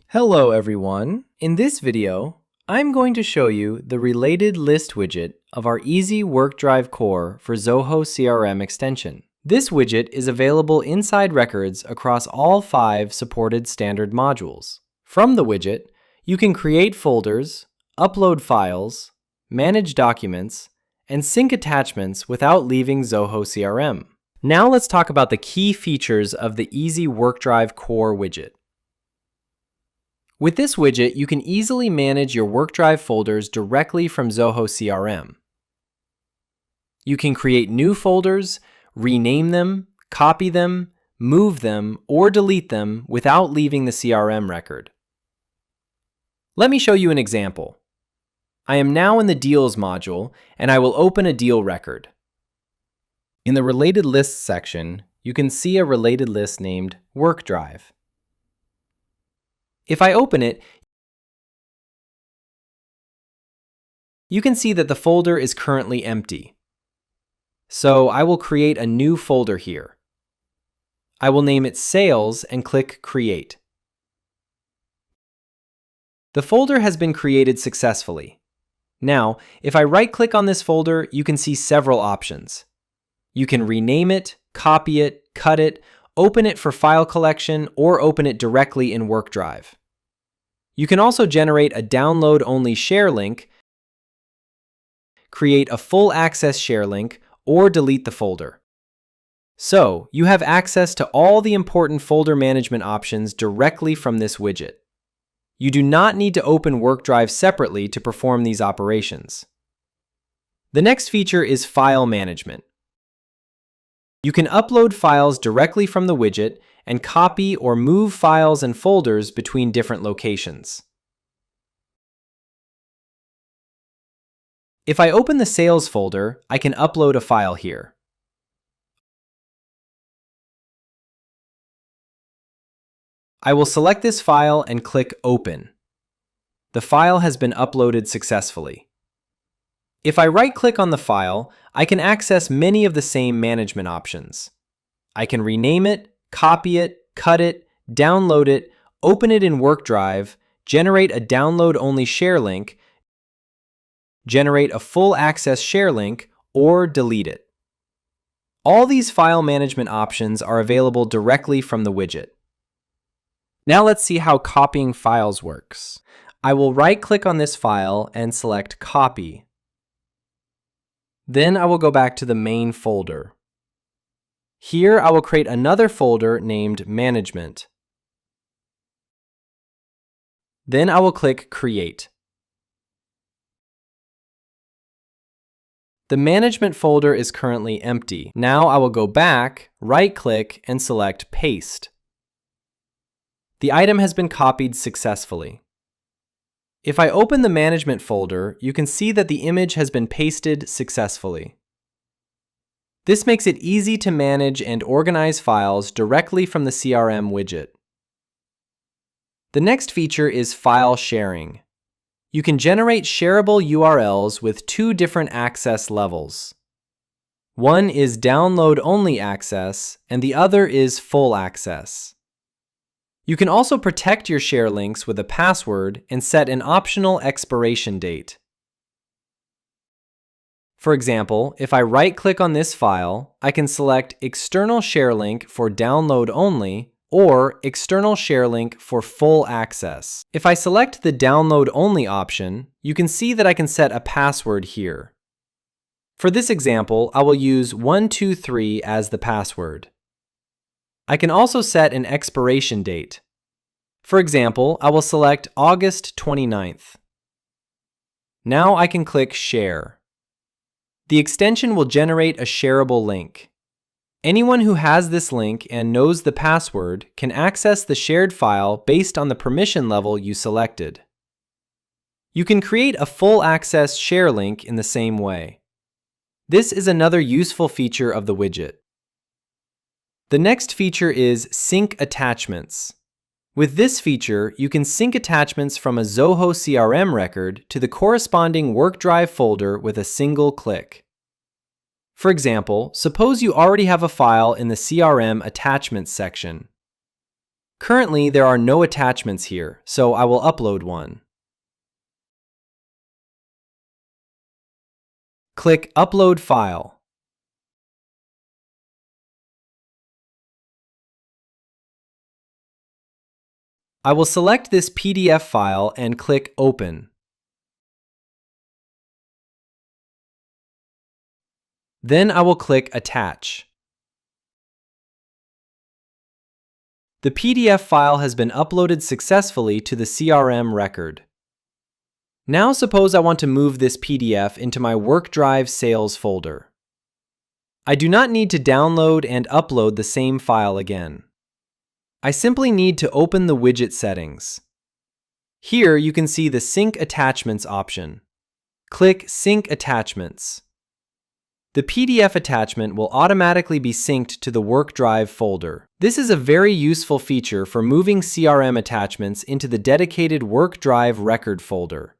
Hello everyone! In this video, I'm going to show you the Related List widget of our easy WorkDrive Core for Zoho CRM extension. This widget is available inside records across all 5 supported standard modules. From the widget, you can create folders, upload files, manage documents, and sync attachments without leaving Zoho CRM. Now let's talk about the key features of the easy WorkDrive Core widget. With this widget, you can easily manage your WorkDrive folders directly from Zoho CRM. You can create new folders, rename them, copy them, move them, or delete them without leaving the CRM record. Let me show you an example. I am now in the Deals module, and I will open a deal record. In the Related Lists section, you can see a related list named WorkDrive. If I open it, you can see that the folder is currently empty. So I will create a new folder here. I will name it Sales and click Create. The folder has been created successfully. Now, if I right-click on this folder, you can see several options. You can rename it, copy it, cut it, open it for file collection, or open it directly in WorkDrive. You can also generate a download-only share link, create a full access share link, or delete the folder. So, you have access to all the important folder management options directly from this widget. You do not need to open WorkDrive separately to perform these operations. The next feature is file management. You can upload files directly from the widget and copy or move files and folders between different locations. If I open the Sales folder, I can upload a file here. I will select this file and click Open. The file has been uploaded successfully. If I right-click on the file, I can access many of the same management options. I can rename it, copy it, cut it, download it, open it in WorkDrive, generate a download-only share link, generate a full access share link, or delete it. All these file management options are available directly from the widget. Now let's see how copying files works. I will right-click on this file and select Copy. Then I will go back to the main folder. Here I will create another folder named Management. Then I will click Create. The Management folder is currently empty. Now I will go back, right-click, and select Paste. The item has been copied successfully. If I open the Management folder, you can see that the image has been pasted successfully. This makes it easy to manage and organize files directly from the CRM widget. The next feature is file sharing. You can generate shareable URLs with 2 different access levels. One is download-only access, and the other is full access. You can also protect your share links with a password and set an optional expiration date. For example, if I right-click on this file, I can select External Share Link for Download Only or External Share Link for Full Access. If I select the Download Only option, you can see that I can set a password here. For this example, I will use 123 as the password. I can also set an expiration date. For example, I will select August 29th. Now I can click Share. The extension will generate a shareable link. Anyone who has this link and knows the password can access the shared file based on the permission level you selected. You can create a full access share link in the same way. This is another useful feature of the widget. The next feature is Sync Attachments. With this feature, you can sync attachments from a Zoho CRM record to the corresponding WorkDrive folder with a single click. For example, suppose you already have a file in the CRM Attachments section. Currently, there are no attachments here, so I will upload one. Click Upload File. I will select this PDF file and click Open. Then I will click Attach. The PDF file has been uploaded successfully to the CRM record. Now suppose I want to move this PDF into my WorkDrive Sales folder. I do not need to download and upload the same file again. I simply need to open the widget settings. Here you can see the Sync Attachments option. Click Sync Attachments. The PDF attachment will automatically be synced to the WorkDrive folder. This is a very useful feature for moving CRM attachments into the dedicated WorkDrive record folder.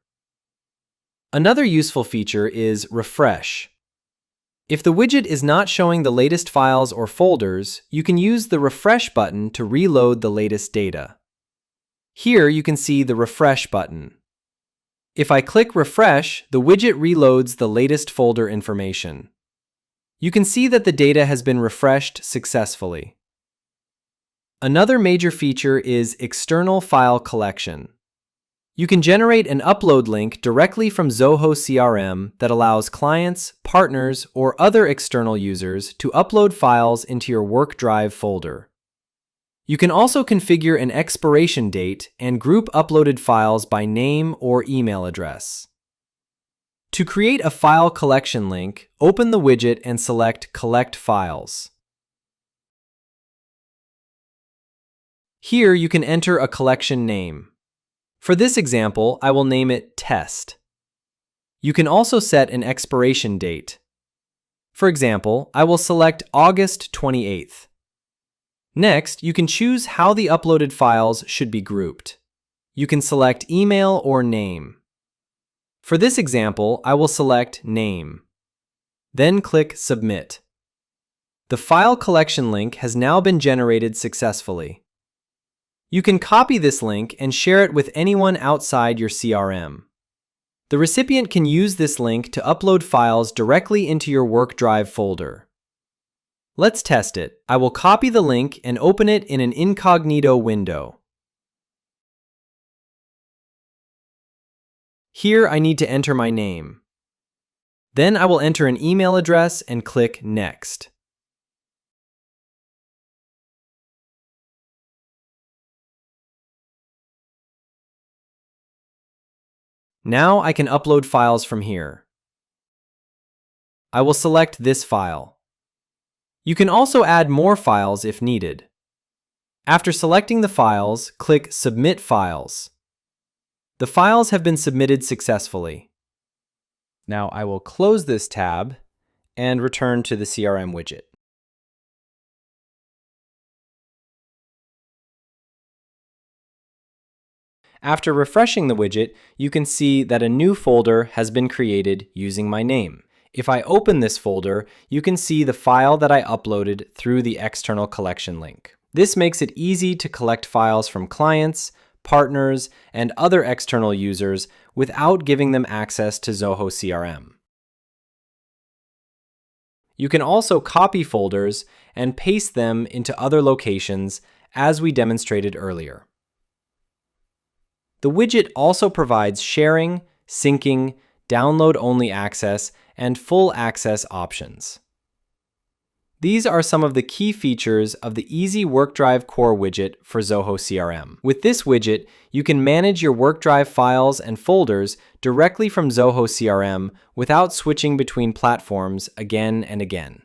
Another useful feature is Refresh. If the widget is not showing the latest files or folders, you can use the Refresh button to reload the latest data. Here you can see the Refresh button. If I click Refresh, the widget reloads the latest folder information. You can see that the data has been refreshed successfully. Another major feature is External File Collection. You can generate an upload link directly from Zoho CRM that allows clients, partners, or other external users to upload files into your WorkDrive folder. You can also configure an expiration date and group uploaded files by name or email address. To create a file collection link, open the widget and select Collect Files. Here you can enter a collection name. For this example, I will name it Test. You can also set an expiration date. For example, I will select August 28th. Next, you can choose how the uploaded files should be grouped. You can select email or name. For this example, I will select Name. Then click Submit. The file collection link has now been generated successfully. You can copy this link and share it with anyone outside your CRM. The recipient can use this link to upload files directly into your WorkDrive folder. Let's test it. I will copy the link and open it in an incognito window. Here I need to enter my name. Then I will enter an email address and click Next. Now I can upload files from here. I will select this file. You can also add more files if needed. After selecting the files, click Submit Files. The files have been submitted successfully. Now I will close this tab and return to the CRM widget. After refreshing the widget, you can see that a new folder has been created using my name. If I open this folder, you can see the file that I uploaded through the external collection link. This makes it easy to collect files from clients, partners, and other external users without giving them access to Zoho CRM. You can also copy folders and paste them into other locations, as we demonstrated earlier. The widget also provides sharing, syncing, download-only access, and full access options. These are some of the key features of the Easy WorkDrive Core widget for Zoho CRM. With this widget, you can manage your WorkDrive files and folders directly from Zoho CRM without switching between platforms again and again.